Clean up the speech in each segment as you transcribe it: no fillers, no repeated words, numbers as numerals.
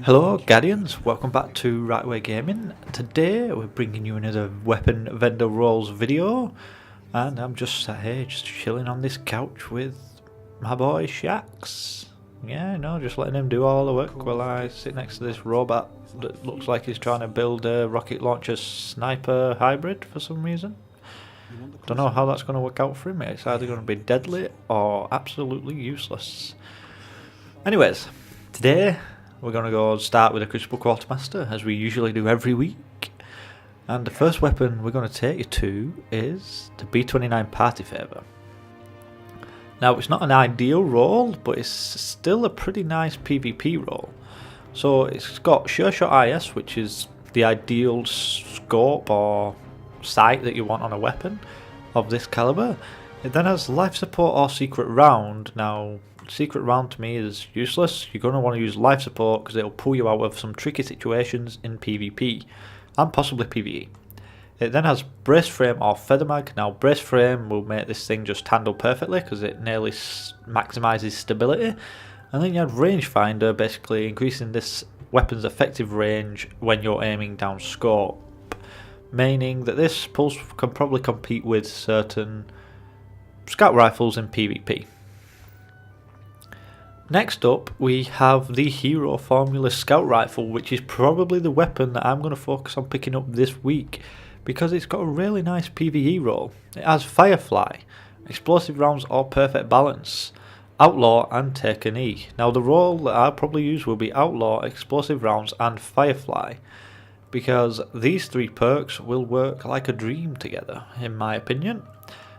Hello Guardians, welcome back to Rightway Gaming. Today we're bringing you another weapon vendor roles video, and I'm just sat here just chilling on this couch with my boy Shax. Yeah, no, just letting him do all the work while I sit next to this robot that looks like he's trying to build a rocket launcher sniper hybrid for some reason. Don't know how that's going to work out for him. It's either going to be deadly or absolutely useless. Anyways, today we're going to go start with a Crucible Quartermaster, as we usually do every week. And the first weapon we're going to take you to is the B29 Party Favour. Now, it's not an ideal role, but it's still a pretty nice PvP role. So it's got Sure Shot IS, which is the ideal scope or sight that you want on a weapon of this caliber. It then has Life Support or Secret Round. Now, Secret Round to me is useless. You're going to want to use Life Support because it'll pull you out of some tricky situations in PvP and possibly PvE. It then has Brace Frame or Feather Mag. Now, Brace Frame will make this thing just handle perfectly because it nearly maximises stability. And then you have Rangefinder, basically increasing this weapon's effective range when you're aiming down scope, meaning that this pulse can probably compete with certain scout rifles in PvP. Next up, we have the Hero Formula Scout Rifle, which is probably the weapon that I'm going to focus on picking up this week because it's got a really nice PvE role. It has Firefly, Explosive Rounds or Perfect Balance, Outlaw and Take a Knee. Now, the role that I'll probably use will be Outlaw, Explosive Rounds and Firefly, because these three perks will work like a dream together, in my opinion.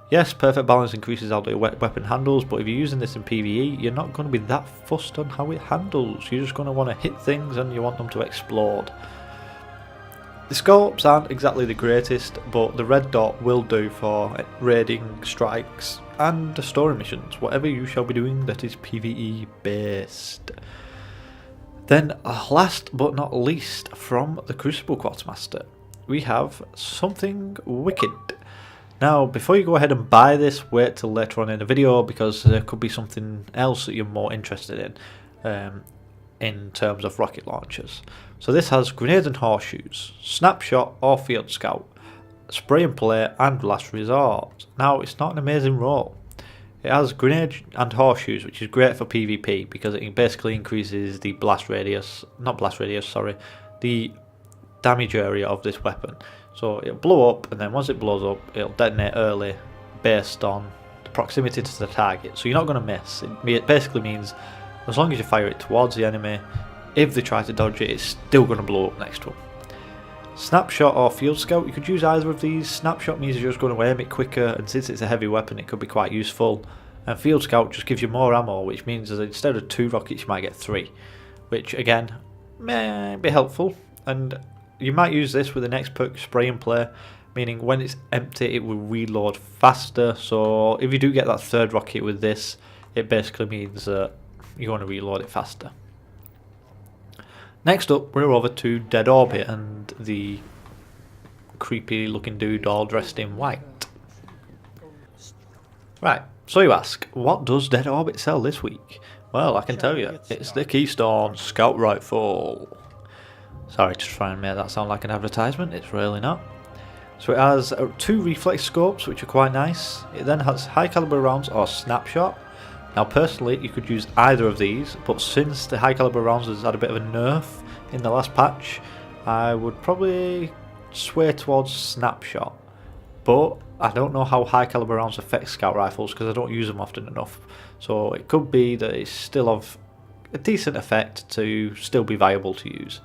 Yes, Perfect Balance increases how the weapon handles, but if you're using this in PvE, you're not going to be that fussed on how it handles. You're just going to want to hit things and you want them to explode. The scopes aren't exactly the greatest, but the red dot will do for raiding, strikes and story missions, whatever you shall be doing that is PvE based. Then, last but not least, from the Crucible Quartermaster, we have something wicked. Now, before you go ahead and buy this, wait till later on in the video because there could be something else that you're more interested in terms of rocket launchers. So this has Grenades and Horseshoes, Snapshot or Field Scout, Spray and Play and Last Resort. Now, it's not an amazing role. It has Grenade and Horseshoes, which is great for PvP because it basically increases the the damage area of this weapon. So it'll blow up, and then once it blows up, it'll detonate early based on the proximity to the target. So you're not going to miss. It basically means as long as you fire it towards the enemy, if they try to dodge it, it's still going to blow up next to them. Snapshot or Field Scout, you could use either of these. Snapshot means you're just going to aim it quicker, and since it's a heavy weapon, it could be quite useful. And Field Scout just gives you more ammo, which means that instead of 2 rockets, you might get 3, which again may be helpful. And you might use this with the next perk, Spray and Play, meaning when it's empty it will reload faster. So if you do get that 3rd rocket with this, it basically means that you're going to reload it faster. Next up, we're over to Dead Orbit and the creepy looking dude all dressed in white. Right, so you ask, what does Dead Orbit sell this week? Well, I can tell you, it's the Keystone Scout Rifle. Sorry to try and make that sound like an advertisement, it's really not. So it has 2 reflex scopes, which are quite nice. It then has high caliber rounds or Snapshot. Now personally, you could use either of these, but since the high caliber rounds has had a bit of a nerf in the last patch, I would probably sway towards Snapshot. But I don't know how high caliber rounds affect scout rifles because I don't use them often enough. So it could be that it's still of a decent effect to still be viable to use.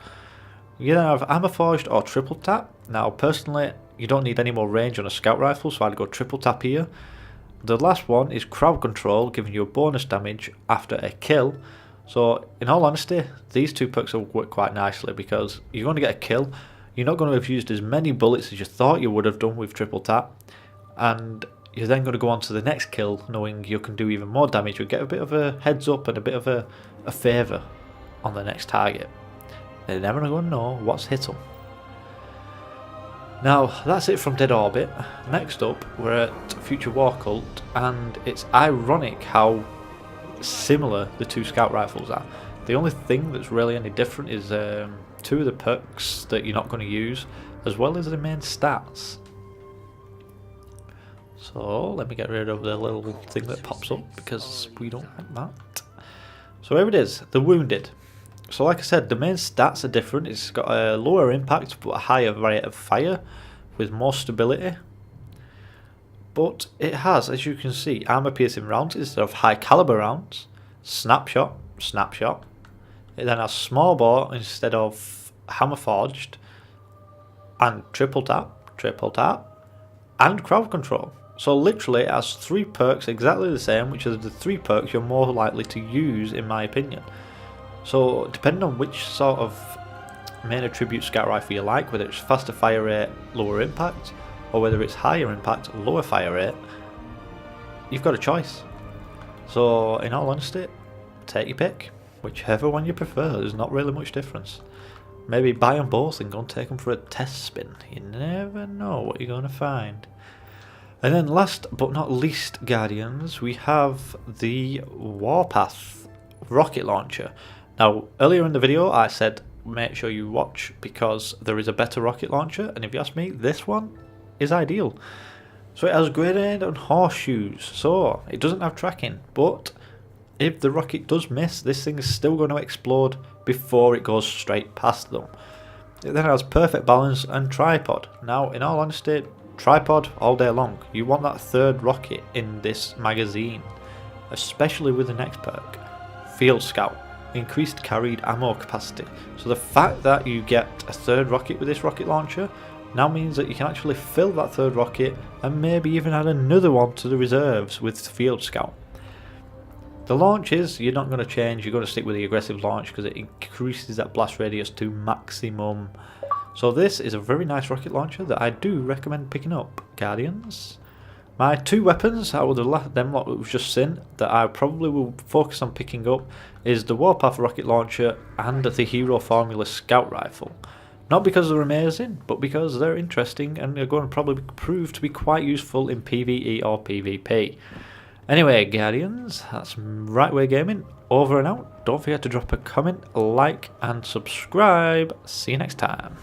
You then have Armor Forged or Triple Tap. Now personally, you don't need any more range on a scout rifle, so I'd go Triple Tap here. The last one is Crowd Control, giving you a bonus damage after a kill. So in all honesty, these 2 perks will work quite nicely because you're going to get a kill. You're not going to have used as many bullets as you thought you would have done with Triple Tap, and you're then going to go on to the next kill knowing you can do even more damage. You'll get a bit of a heads up and a bit of a favour on the next target. They're never going to know what's hit them. Now, that's it from Dead Orbit. Next up, we're at Future War Cult, and it's ironic how similar the 2 scout rifles are. The only thing that's really any different is 2 of the perks that you're not going to use, as well as the main stats. So let me get rid of the little thing that pops up because we don't want that. So here it is, the Wounded. So like I said, the main stats are different. It's got a lower impact but a higher rate of fire with more stability. But it has, as you can see, armor piercing rounds instead of high caliber rounds. Snapshot, snapshot. It then has small bore instead of hammer forged. And triple tap, and crowd control. So literally it has 3 perks exactly the same, which are the 3 perks you're more likely to use in my opinion. So depending on which sort of main attribute scout rifle you like, whether it's faster fire rate, lower impact, or whether it's higher impact, lower fire rate, you've got a choice. So in all honesty, take your pick, whichever one you prefer. There's not really much difference. Maybe buy them both and go and take them for a test spin. You never know what you're going to find. And then last but not least, Guardians, we have the Warpath rocket launcher. Now, earlier in the video I said make sure you watch because there is a better rocket launcher, and if you ask me, this one is ideal. So it has grenade and horseshoes, so it doesn't have tracking, but if the rocket does miss, this thing is still going to explode before it goes straight past them. It then has perfect balance and tripod. Now, in all honesty, tripod all day long. You want that 3rd rocket in this magazine, especially with the next perk, Field Scout, increased carried ammo capacity. So the fact that you get a 3rd rocket with this rocket launcher now means that you can actually fill that 3rd rocket and maybe even add another one to the reserves with Field Scout. The launches, you're not going to change, you're going to stick with the aggressive launch because it increases that blast radius to maximum. So this is a very nice rocket launcher that I do recommend picking up, Guardians. My 2 weapons out of them lot that we've just seen that I probably will focus on picking up is the Warpath rocket launcher and the Hero Formula Scout Rifle. Not because they're amazing, but because they're interesting and they're going to probably prove to be quite useful in PvE or PvP. Anyway, Guardians, that's Right Way Gaming, over and out. Don't forget to drop a comment, like and subscribe. See you next time.